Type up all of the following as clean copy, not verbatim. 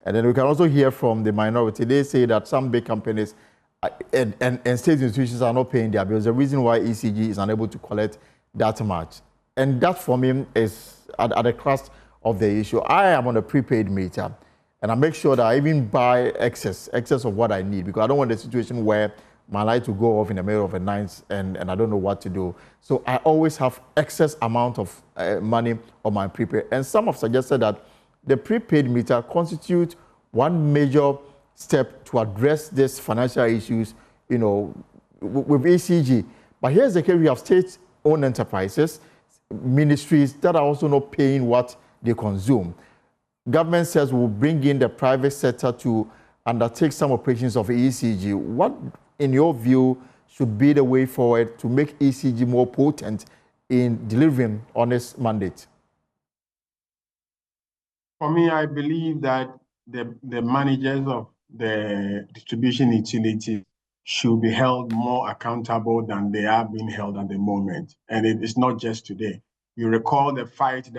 And then we can also hear from the minority. They say that some big companies and state institutions are not paying their bills. The reason why ECG is unable to collect that much. And that for me is at the crux of the issue. I am on a prepaid meter, and I make sure that I even buy excess of what I need, because I don't want the situation where my light will go off in the middle of the night and I don't know what to do. So I always have excess amount of money on my prepaid. And some have suggested that the prepaid meter constitutes one major step to address these financial issues, you know, with ECG. But here's the case: we have state-owned enterprises, ministries that are also not paying what they consume. Government says we'll bring in the private sector to undertake some operations of ECG. What, in your view, should be the way forward to make ECG more potent in delivering on this mandate? For me, I believe that the managers of the distribution utility should be held more accountable than they are being held at the moment. And it is not just today. You recall the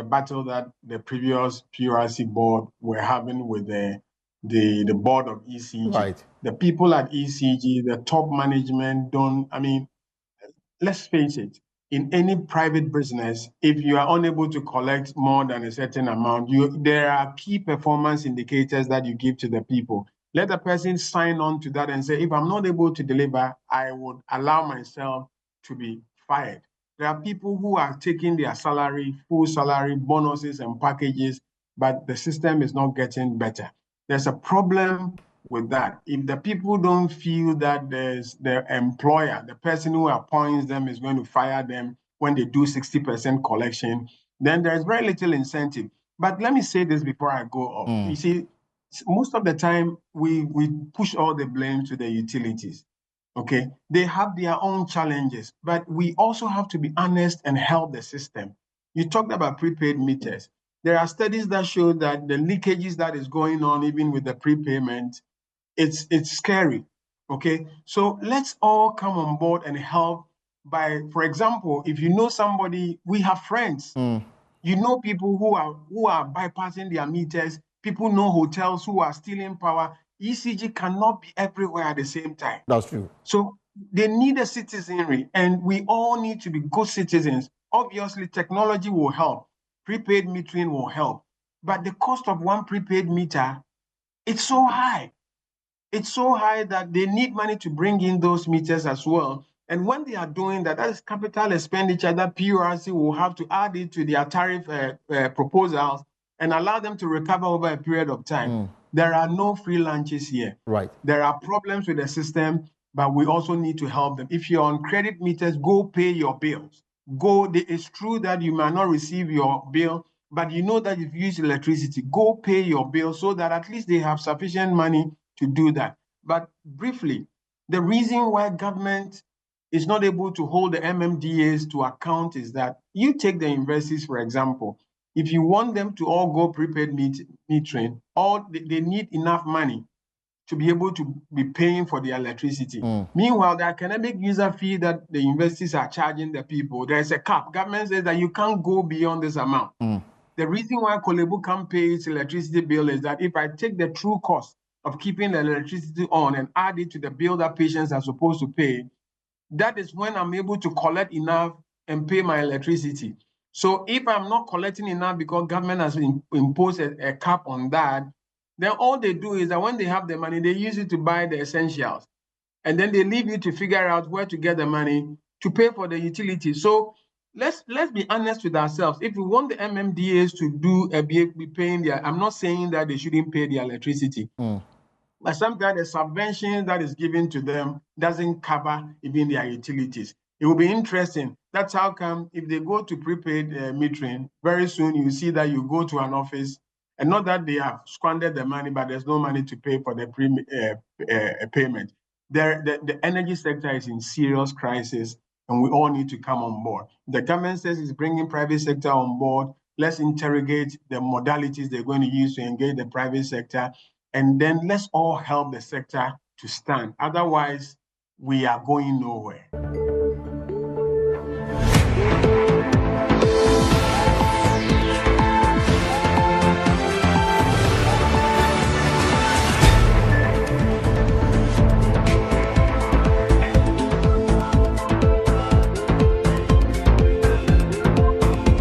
battle that the previous PRC board were having with the board of ECG. Right. The people at ECG, the top management let's face it, in any private business, if you are unable to collect more than a certain amount, there are key performance indicators that you give to the people. Let the person sign on to that and say, if I'm not able to deliver, I would allow myself to be fired. There are people who are taking their salary, full salary, bonuses and packages, but the system is not getting better. There's a problem with that. If the people don't feel that there's the employer, the person who appoints them is going to fire them when they do 60% collection, then there's very little incentive. But let me say this before I go off. You see, most of the time we push all the blame to the utilities. Okay, they have their own challenges, but we also have to be honest and help the system. You talked about prepaid meters. There are studies that show that the leakages that is going on, even with the prepayment, it's scary. Okay, so let's all come on board and help by, for example, if you know somebody, we have friends. You know people who are bypassing their meters. People know hotels who are stealing power. ECG cannot be everywhere at the same time. That's true. So they need a citizenry, and we all need to be good citizens. Obviously, technology will help. Prepaid metering will help. But the cost of one prepaid meter, it's so high. It's so high that they need money to bring in those meters as well. And when they are doing that, that is capital expenditure that PRC will have to add it to their tariff proposals and allow them to recover over a period of time. There are no free lunches here. Right. There are problems with the system, but we also need to help them. If you're on credit meters, go pay your bills. It's true that you might not receive your bill, but you know that if you use electricity, go pay your bill so that at least they have sufficient money to do that. But briefly, the reason why government is not able to hold the MMDAs to account is that you take the universities, for example. If you want them to all go prepaid metering, they need enough money to be able to be paying for the electricity. Meanwhile, the academic user fee that the universities are charging the people, there's a cap. Government says that you can't go beyond this amount. The reason why Kolebu can't pay its electricity bill is that if I take the true cost of keeping the electricity on and add it to the bill that patients are supposed to pay, that is when I'm able to collect enough and pay my electricity. So if I'm not collecting enough because government has imposed a cap on that, then all they do is that when they have the money, they use it to buy the essentials. And then they leave you to figure out where to get the money to pay for the utilities. So let's be honest with ourselves. If we want the MMDAs to be paying their, I'm not saying that they shouldn't pay their electricity. But sometimes the subvention that is given to them doesn't cover even their utilities. It will be interesting. That's how come if they go to prepaid metering, very soon you see that you go to an office, and not that they have squandered the money, but there's no money to pay for the payment. The energy sector is in serious crisis, and we all need to come on board. The government says it's bringing private sector on board. Let's interrogate the modalities they're going to use to engage the private sector. And then let's all help the sector to stand. Otherwise, we are going nowhere.